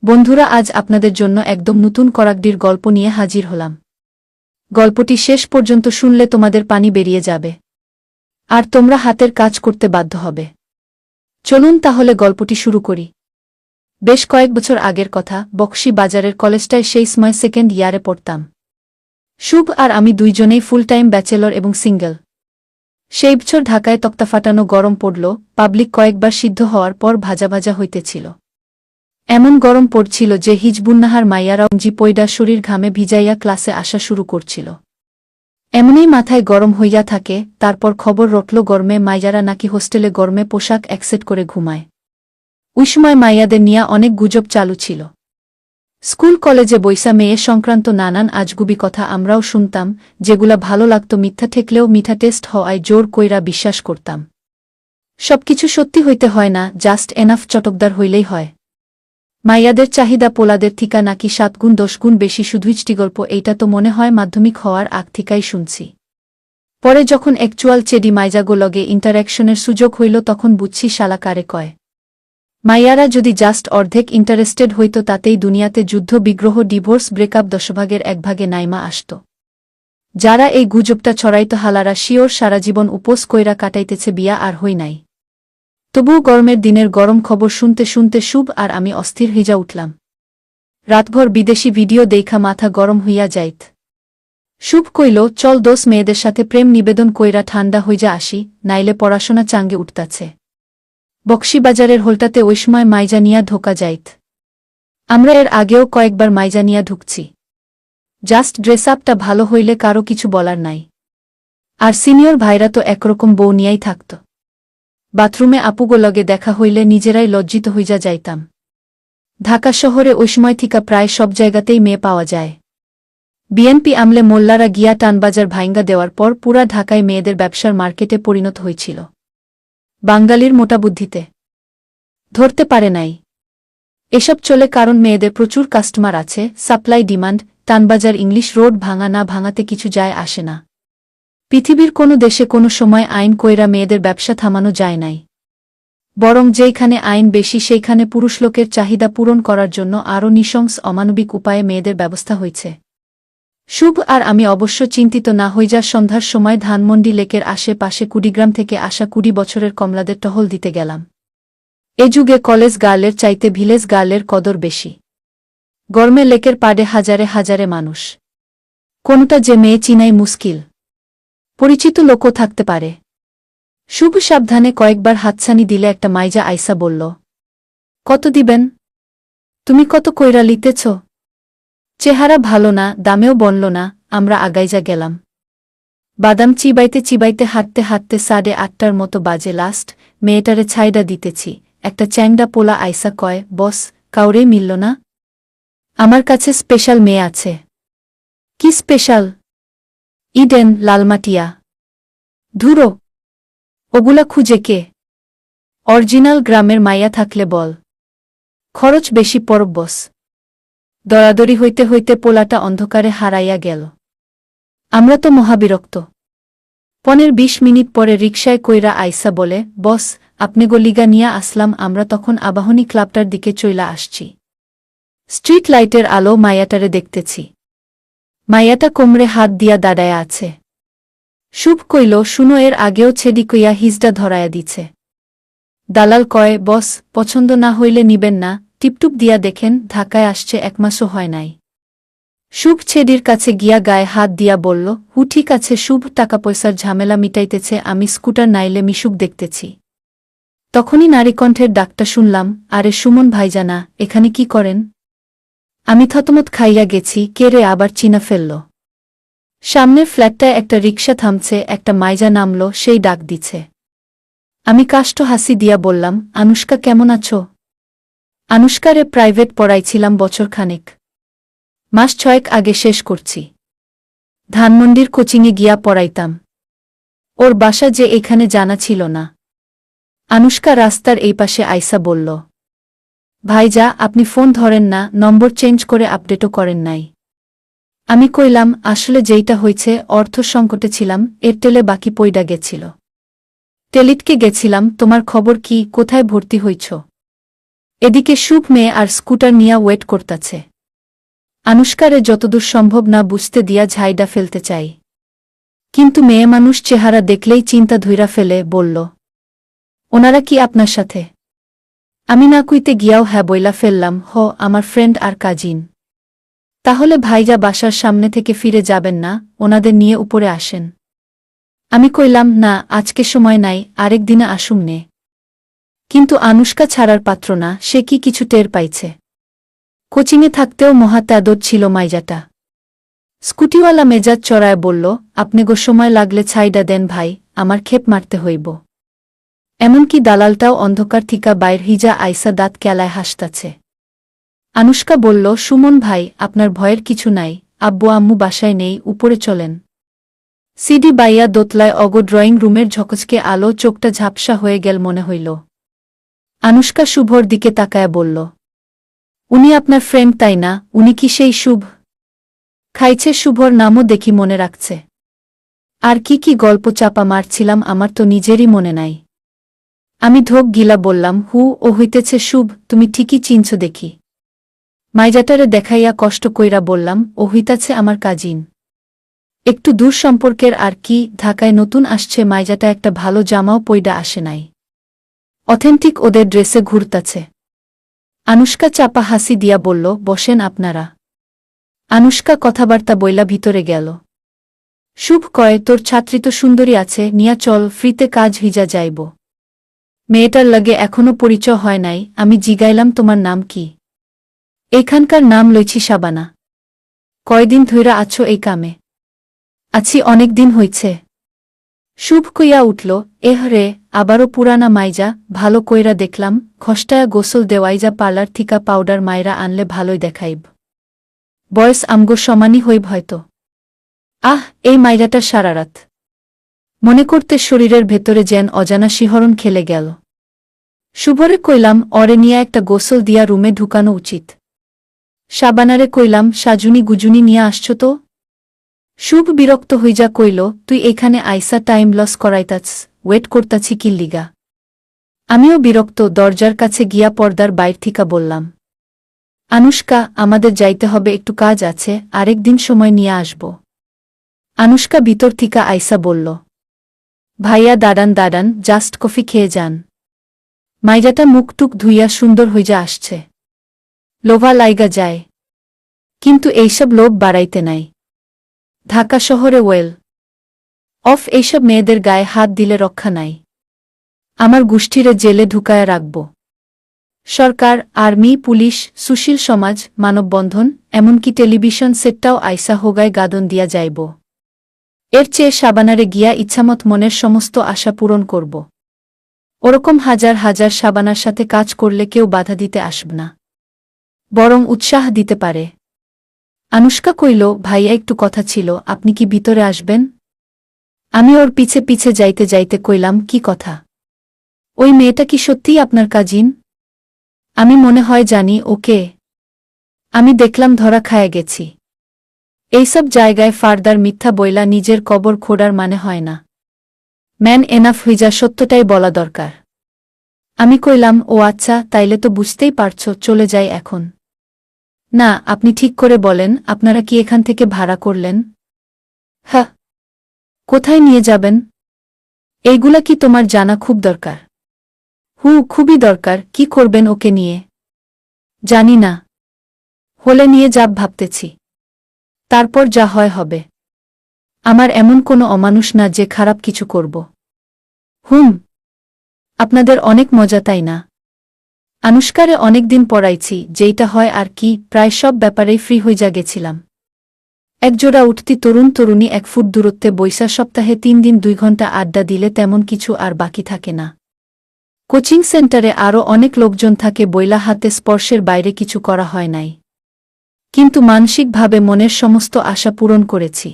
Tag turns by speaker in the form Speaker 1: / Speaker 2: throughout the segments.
Speaker 1: বন্ধুরা, আজ আপনাদের জন্য একদম নতুন করাকডির গল্প নিয়ে হাজির হলাম। গল্পটি শেষ পর্যন্ত শুনলে তোমাদের পানি বেরিয়ে যাবে, আর তোমরা হাতের কাজ করতে বাধ্য হবে। চলুন তাহলে গল্পটি শুরু করি। বেশ কয়েক বছর আগের কথা, বকশী বাজারের কলেজটায় সেই সময় সেকেন্ড ইয়ারে পড়তাম। শুভ আর আমি দুইজনেই ফুল টাইম ব্যাচেলর এবং সিঙ্গেল। সেই বছর ঢাকায় তক্তা ফাটানো গরম পড়ল, পাবলিক কয়েকবার সিদ্ধ হওয়ার পর ভাজা ভাজা হইতেছিল। এমন গরম পড়ছিল যে হিজবুন্নাহার মাইয়ারাও জি পয়ডা শরীর ঘামে ভিজাইয়া ক্লাসে আসা শুরু করছিল। এমনই মাথায় গরম হইয়া থাকে, তারপর খবর রটল গরমে মাইয়ারা নাকি হোস্টেলে গরমে পোশাক একসেট করে ঘুমায়। ওই সময় মাইয়াদের নিয়া অনেক গুজব চালু ছিল। স্কুল কলেজে বৈশা মেয়ে সংক্রান্ত নানান আজগুবি কথা আমরাও শুনতাম, যেগুলা ভালো লাগত মিথ্যা ঠেকলেও মিঠা টেস্ট হওয়ায় জোর কইরা বিশ্বাস করতাম। সবকিছু সত্যি হইতে হয় না, জাস্ট এনাফ চটকদার হইলেই হয়। মাইয়াদের চাহিদা পোলাদের থিকা নাকি 7 গুণ 10 গুণ বেশি। শুধুইচটি গল্প এইটা তো মনে হয় মাধ্যমিক হওয়ার আগ থিকাই শুনছি। পরে যখন অ্যাকচুয়াল চেডি মাইজাগো লগে ইন্টারাকশনের সুযোগ হইল তখন বুঝছি শালা কারে কয়। মাইয়ারা যদি জাস্ট অর্ধেক ইন্টারেস্টেড হইত তাতেই দুনিয়াতে যুদ্ধ বিগ্রহ ডিভোর্স ব্রেকআপ 10 ভাগের 1 ভাগে নাইমা আসত। যারা এই গুজবটা ছড়াইত হালারা শিওর সারাজীবন উপোস কইরা কাটাইতেছে, বিয়া আর হই নাই। তবুও গরমের দিনের গরম খবর শুনতে শুনতে শুভ আর আমি অস্থির হইয়া উঠলাম। রাতভর বিদেশি ভিডিও দেখা মাথা গরম হইয়া যাইত। শুভ কইল, চল দোষ মেয়েদের সাথে প্রেম নিবেদন কইরা ঠান্ডা হইয়া আসি, নাইলে পড়াশোনা চাঙ্গে উঠতাছে। বকশীবাজারের হোলটাতে ওই সময় মাইজা নিয়া ঢোকা যাইত। আমরা এর আগেও কয়েকবার মাইজা নিয়া ঢুকছি। জাস্ট ড্রেস আপটা ভালো হইলে কারো কিছু বলার নাই। আর সিনিয়র ভাইরা তো একরকম বউ নিয়াই থাকত। বাথরুমে আপুগো লগে দেখা হইলে নিজেরাই লজ্জিত হইয়া যাইতাম। ঢাকা শহরে ওই সময় থিকা প্রায় সব জায়গাতেই মেয়ে পাওয়া যায়। বিএনপি আমলে মোল্লারা গিয়া টানবাজার ভাইঙ্গা দেওয়ার পর পুরা ঢাকায় মেয়েদের ব্যবসার মার্কেটে পরিণত হয়েছিল। বাঙালির মোটা বুদ্ধিতে ধরতে পারে নাই। এসব চলে কারণ মেয়েদের প্রচুর কাস্টমার আছে, supply demand. Tanbazar English road ভাঙা না ভাঙাতে কিছু যায় আসে না। পৃথিবীর কোনো দেশে কোনো সময় আইন কইরা মেয়েদের ব্যবসা থামানো যায় নাই। বরং যেইখানে আইন বেশি সেইখানে পুরুষ লোকের চাহিদা পূরণ করার জন্য আরও নৃশংস অমানবিক উপায়ে মেয়েদের ব্যবস্থা হয়েছে। শুভ আর আমি অবশ্য চিন্তিত না হইয়া সন্ধ্যার সময় ধানমন্ডি লেকের আশেপাশে কুড়িগ্রাম থেকে আসা 20 বছরের কমলাদের টহল দিতে গেলাম। এ যুগে কলেজ গার্লের চাইতে ভিলেজ গার্লের কদর বেশি। গরমে লেকের পাড়ে হাজারে হাজারে মানুষ। কোনটা যে মেয়ে চিনাই মুশকিল। পরিচিত লোকও থাকতে পারে। শুভ সাবধানে কয়েকবার হাতছানি দিলে একটা মাইজা আইসা বলল, কত দিবেন? তুমি কত কইরা লিতেছ? চেহারা ভালো না, দামেও বনল না। আমরা আগাইজা গেলাম। বাদাম চিবাইতে চিবাইতে হাঁটতে হাঁটতে 8:30টার মতো বাজে লাস্ট। মেয়েটারে ছাইডা দিতেছি, একটা চ্যাংডা পোলা আইসা কয়, বস, কাউরেই মিলল না? আমার কাছে স্পেশাল মেয়ে আছে। কি স্পেশাল? ইডেন, লালমাটিয়া। ধুরো, ওগুলা খুঁজে কে? অরিজিনাল গ্রামের মাইয়া থাকলে বল। খরচ বেশি পড়ব বস। দরাদরি হইতে হইতে পোলাটা অন্ধকারে হারাইয়া গেল। আমরা তো মহাবিরক্ত। 15-20 মিনিট পরে রিকশায় কইরা আইসা বলে, বস, আপনি গলিগা নিয়া আসলাম। আমরা তখন আবাহনী ক্লাবটার দিকে চইলা আসছি। স্ট্রিট লাইটের আলো মাইয়াটারে দেখতেছি। মাইয়াটা কোমরে হাত দিয়া দাঁড়ায়া আছে। শুভ কইল, শুনো, এর আগেও ছেডি কইয়া হিজডা ধরায়া দিছে। দালাল কয়, বস, পছন্দ না হইলে নিবেন না, টিপটুপ দিয়া দেখেন, ঢাকায় আসছে 1 মাসও হয় নাই। শুভ ছেডির কাছে গিয়া গায়ে হাত দিয়া বলল, হু, ঠিক আছে। শুভ টাকা পয়সার ঝামেলা মিটাইতেছে, আমি স্কুটার নাইলে মিশুক দেখতেছি। তখনই নারীকণ্ঠের ডাকটা শুনলাম, আরে সুমন ভাইজানা, এখানে কি করেন? আমি থতমত খাইয়া গেছি, কে রে আবার চিনা ফেলল। সামনের ফ্ল্যাটটায় একটা রিকশা থামছে, একটা মাইজা নামল, সেই ডাক দিছে। আমি কাষ্ঠ হাসি দিয়া বললাম, আনুষ্কা কেমন আছো? আনুষ্কারে প্রাইভেট পড়াইছিলাম বছরখানেক। মাস 6 আগে শেষ করছি। ধানমন্ডির কোচিংয়ে গিয়া পড়াইতাম। ওর বাসা যে এখানে জানা ছিল না। আনুষ্কা রাস্তার এই পাশে আইসা বলল, ভাইজা, আপনি ফোন ধরেন না, নম্বর চেঞ্জ করে আপডেটও করেন নাই। আমি কইলাম, আসলে যেইটা হইছে, অর্থ সংকটে ছিলাম, এয়ারটেলে বাকি পইডা গেছিল। টেলিটকে গেছিলাম। তোমার খবর কি, কোথায় ভর্তি হইছ? এদিকে শুভ মেয়ে আর স্কুটার নিয়া ওয়েট করতাছে। আনুশকারে যতদূর সম্ভব না বুঝতে দিয়া ঝাইডা ফেলতে চাই, কিন্তু মেয়ে মানুষ চেহারা দেখলেই চিন্তা ধইরা ফেলে, বলল, ওনারা কি আপনার সাথে? আমি না কুইতে গিয়াও হ্যাঁ বইলা ফেললাম, হ, আমার ফ্রেন্ড আর কাজিন। তাহলে ভাইজা বাসার সামনে থেকে ফিরে যাবেন না, ওনাদের নিয়ে উপরে আসেন। আমি কইলাম, না, আজকে সময় নাই, আরেক দিনে আসুম নে। কিন্তু আনুশকা ছাড়ার পাত্র না, সে কি কিছু টের পাইছে। কোচিংয়ে থাকতেও মহা ত্যাদর ছিল মাইজাটা। স্কুটিওয়ালা মেজাজ চড়ায় বলল, আপনি গো সময় লাগলে ছাইডা দেন ভাই, আমার খেপ মারতে হইব। এমনকি দালালটাও অন্ধকার থিকা বাইর হিজা আইসা দাঁত কেলায় হাসতাছে। আনুশকা বলল, সুমন ভাই, আপনার ভয়ের কিছু নাই, আব্বু আম্মু বাসায় নেই, উপরে চলেন। সিডি বাইয়া দোতলায় অগো ড্রয়িং রুমের ঝকঝকে আলো, চোখটা ঝাপসা হয়ে গেল মনে হইল। আনুশকা শুভর দিকে তাকায়া বলল, উনি আপনার ফ্রেন্ড তাই না? উনি কি সেই শুভ? খাইছে শুভর নামও দেখি মনে রাখছে। আর কি কি গল্প চাপা মারছিলাম আমার তো নিজেরই মনে নাই। আমি ঢোক গিলা বললাম, ও হইতেছে শুভ, তুমি ঠিকই চিনছ দেখি। মাইজাটারে দেখাইয়া কষ্ট কইরা বললাম, ও হইতাছে আমার কাজিন। একটু দূর সম্পর্কের আর কি, ঢাকায় নতুন আসছে, মাইজাটা একটা ভালো জামাও পইডা আসে নাই। অথেন্টিক ওদের ড্রেসে ঘুরতাছে। আনুশকা চাপা হাসি দিয়া বলল, বসেন আপনারা। আনুশকা কথাবার্তা বইলা ভিতরে গেল। শুভ কয়, তোর ছাত্রী তো সুন্দরী আছে, নিয়া চল, ফ্রিতে কাজ হিজা যাইব। মেয়েটার লাগে এখনো পরিচয় হয় নাই। আমি জিগাইলাম, তোমার নাম কি? এখানকার নাম লইছি শাবানা। কয়দিন ধইরা আছো এই কামে? আছি অনেক দিন হইছে। শুভ কইয়া উঠল, রে, আবারও পুরানা মাইজা, ভালো কইরা দেখলাম, খসটায়া গোসল দেওয়াইজা পার্লার থিকা পাউডার মাইরা আনলে ভালোই দেখাইব। বয়স আমগো সমানই হইব হয়তো। এই মাইরাটা সারারাত মনে করতে শরীরের ভেতরে যেন অজানা শিহরণ খেলে গেল। শুভরে কইলাম, অরে নিয়া একটা গোসল দিয়া রুমে ঢুকানো উচিত। শাবানারে কইলাম, সাজুনি গুজুনি নিয়ে আসছ তো? শুভ বিরক্ত হইজা কইল, তুই এখানে আইসা টাইম লস করাইতাছ, ওয়েট করতাছি কিল্লিগা। আমিও বিরক্ত, দরজার কাছে গিয়া পর্দার বাইর থিকা বললাম, আনুশকা, আমাদের যাইতে হবে, একটু কাজ আছে, আরেক দিন সময় নিয়ে আসব। আনুশকা ভিতর থিকা আইসা বলল, ভাইয়া দাঁড়ান, জাস্ট কফি খেয়ে যান। মাইজাটা মুখটুক ধুইয়া সুন্দর হইজা আসছে। লোভা লাইগা যায়, কিন্তু এইসব লোভ বাড়াইতে নাই। ঢাকা শহরে ওয়েল অফ এইসব মেয়েদের গায়ে হাত দিলে রক্ষা নাই। আমার গোষ্ঠীরে জেলে ঢুকায়া রাখব। সরকার, আর্মি, পুলিশ, সুশীল সমাজ, মানববন্ধন, এমনকি টেলিভিশন সেটটাও আইসা হোগায় গাদন দিয়া যাইব। এর চেয়ে শাবানারে গিয়া ইচ্ছামত মনের সমস্ত আশা পূরণ করব। ওরকম হাজার হাজার শাবানার সাথে কাজ করলে কেউ বাধা দিতে আসব না, বরং উৎসাহ দিতে পারে। আনুশকা কইল, ভাইয়া একটু কথা ছিল, আপনি কি ভিতরে আসবেন? আমি ওর পিছে পিছে যাইতে যাইতে কইলাম, কি কথা? ওই মেয়েটা কি সত্যিই আপনার কাজিন? আমি মনে হয় জানি ওকে। আমি দেখলাম ধরা খায়া গেছি। এইসব জায়গায় ফার্দার মিথ্যা বইলা নিজের কবর খোঁড়ার মানে হয় না। ম্যান এনাফ হইজা সত্যটাই বলা দরকার। আমি কইলাম, ও আচ্ছা, তাইলে তো বুঝতেই পারছ, চলে যাই এখন। না, আপনি ঠিক করে বলেন, আপনারা কি এখান থেকে ভাড়া করলেন? হ্যাঁ। কোথায় নিয়ে যাবেন? এইগুলা কি তোমার জানা খুব দরকার? খুবই দরকার। কি করবেন ওকে নিয়ে? জানি না, হলে নিয়ে যাব ভাবতেছি। তারপর যা হয় হবে। আমার এমন কোনো অমানুষ না যে খারাপ কিছু করব। আপনাদের অনেক মজা তাই না? আনুশকারে অনেক দিন পড়াইছি, যেইটা হয় আর কি, প্রায় সব ব্যাপারেই ফ্রি হইজা গেছিলাম। একজোড়া উঠতি তরুণ তরুণী 1 ফুট দূরত্বে বৈশা সপ্তাহে 3 দিন 2 ঘণ্টা আড্ডা দিলে তেমন কিছু আর বাকি থাকে না। কোচিং সেন্টারে আরও অনেক লোকজন থাকে বইলা হাতে স্পর্শের বাইরে কিছু করা হয় নাই। কিন্তু মানসিকভাবে মনের সমস্ত আশা পূরণ করেছি।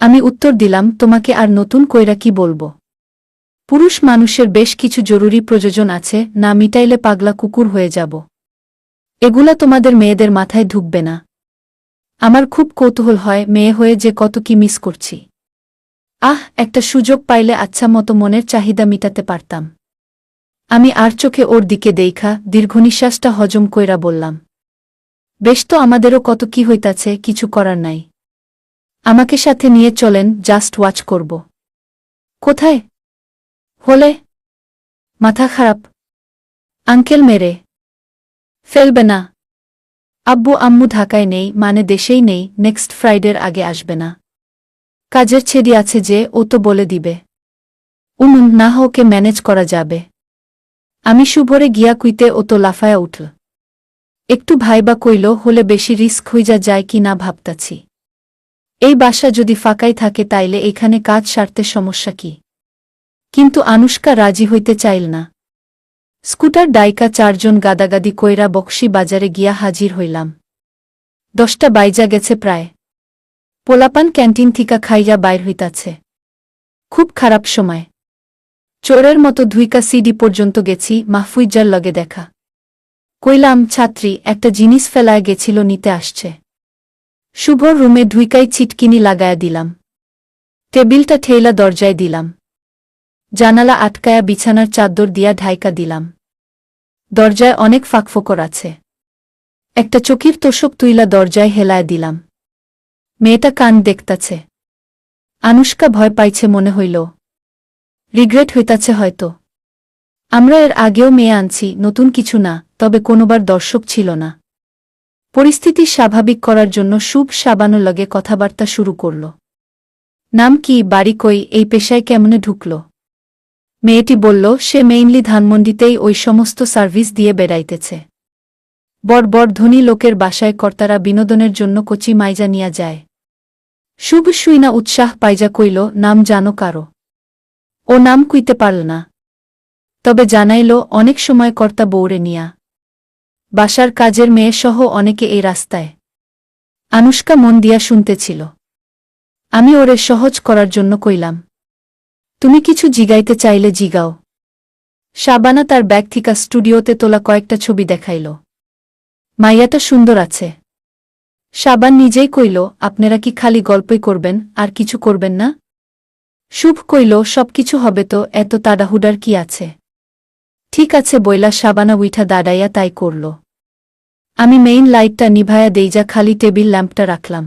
Speaker 1: আমি উত্তর দিলাম, তোমাকে আর নতুন কইরা কি বলবো? পুরুষ মানুষের বেশ কিছু জরুরি প্রয়োজন আছে, না মিটাইলে পাগলা কুকুর হয়ে যাব। এগুলা তোমাদের মেয়েদের মাথায় ঢুকবে না। আমার খুব কৌতূহল হয়, মেয়ে হয়ে যে কত কি মিস করছি। একটা সুযোগ পাইলে আচ্ছা মতো মনের চাহিদা মিটাতে পারতাম। আমি আর চোখে ওর দিকে দেইখা দীর্ঘনিশ্বাসটা হজম কইরা বললাম, বেশ তো, আমাদেরও কত কি হইতাছে, কিছু করার নাই। আমাকে সাথে নিয়ে চলেন, জাস্ট ওয়াচ করব। কোথায়? হলে? মাথা খারাপ? আঙ্কেল মেরে ফেলবে না? আব্বু আম্মু ঢাকায় নেই, মানে দেশেই নেই, নেক্সট ফ্রাইডের আগে আসবে না। কাজের ছেড়ি আছে যে, ও তো বলে দিবে। না ওকে ম্যানেজ করা যাবে। আমি শুভরে গিয়া কুইতে ও তো লাফায়া উঠল। একটু ভাইবা কইল, হলে বেশি রিস্ক হইয়া যায় কি না ভাবতাছি। এই বাসা যদি ফাঁকাই থাকে তাইলে এখানে কাজ সারতে সমস্যা কি? কিন্তু আনুশকা রাজি হইতে চাইল না। স্কুটার ডাইকা 4 জন গাদাগাদি কইরা বক্সি বাজারে গিয়া হাজির হইলাম। 10টা বাইজা গেছে প্রায়। পোলাপান ক্যান্টিন থিকা খাইয়া বাইর হইতাছে। খুব খারাপ সময়। চোরের মতো ধুইকা সিডি পর্যন্ত গেছি, মাহফুইজার লগে দেখা। কইলাম, ছাত্রী, একটা জিনিস ফেলায় গেছিল, নিতে আসছে। শুভর রুমে ধুইকাই ছিটকিনি লাগায়া দিলাম। টেবিলটা ঠেইলা দরজায় দিলাম। জানালা আটকায়া বিছানার চাদর দিয়া ঢাইকা দিলাম। দরজায় অনেক ফাঁকফোকর আছে। একটা চকির তোষক তুইলা দরজায় হেলায় দিলাম। মেয়েটা কান দেখতাছে। আনুশকা ভয় পাইছে মনে হইল। রিগ্রেট হইতাছে হয়তো। আমরা এর আগেও মেয়ে আনছি, নতুন কিছু না, তবে কোনোবার দর্শক ছিল না। পরিস্থিতি স্বাভাবিক করার জন্য শুভ সাবানোর লগে কথাবার্তা শুরু করল। নাম কি, বাড়ি কই, এই পেশায় কেমনে ঢুকল? মেয়েটি বলল, সে মেইনলি ধানমন্ডিতেই ওই সমস্ত সার্ভিস দিয়ে বেড়াইতেছে। বড় বড় ধনী লোকের বাসায় কর্তারা বিনোদনের জন্য কচি মাইজা নিয়া যায়। শুভ শুইনা উৎসাহ পাইজা কইল, নাম জানো কারো? ও নাম কুইতে পারল না, তবে জানাইল অনেক সময় কর্তা বউরে নিয়া বাসার কাজের মেয়েসহ অনেকে এই রাস্তায়। আনুশকা মন দিয়া শুনতেছিল। আমি ওরে সহজ করার জন্য কইলাম, তুমি কিছু জিগাইতে চাইলে জিগাও। শাবানা তার ব্যাগ থিকা স্টুডিওতে তোলা কয়েকটা ছবি দেখাইল। মাইয়াটা সুন্দর আছে। শাবান নিজেই কইল, আপনারা কি খালি গল্পই করবেন, আর কিছু করবেন না? শুভ কইল, সবকিছু হবে তো, এত তাড়াহুড়ার কি আছে? ঠিক আছে বইলা শাবানা উইঠা দাঁড়াইয়া তাই করল। আমি মেইন লাইটটা নিভায়া দেইজা খালি টেবিল ল্যাম্পটা রাখলাম।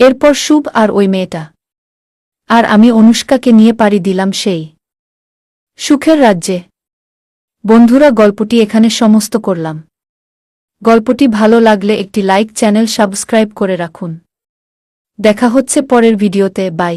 Speaker 1: এরপর শুভ আর ওই মেয়েটা আর আমি অনুষ্কাকে নিয়ে পাড়ি দিলাম সেই সুখের রাজ্যে। বন্ধুরা, গল্পটি এখানে সমাপ্ত করলাম। গল্পটি ভালো লাগলে একটি লাইক, চ্যানেল সাবস্ক্রাইব করে রাখুন। দেখা হচ্ছে পরের ভিডিওতে। বাই।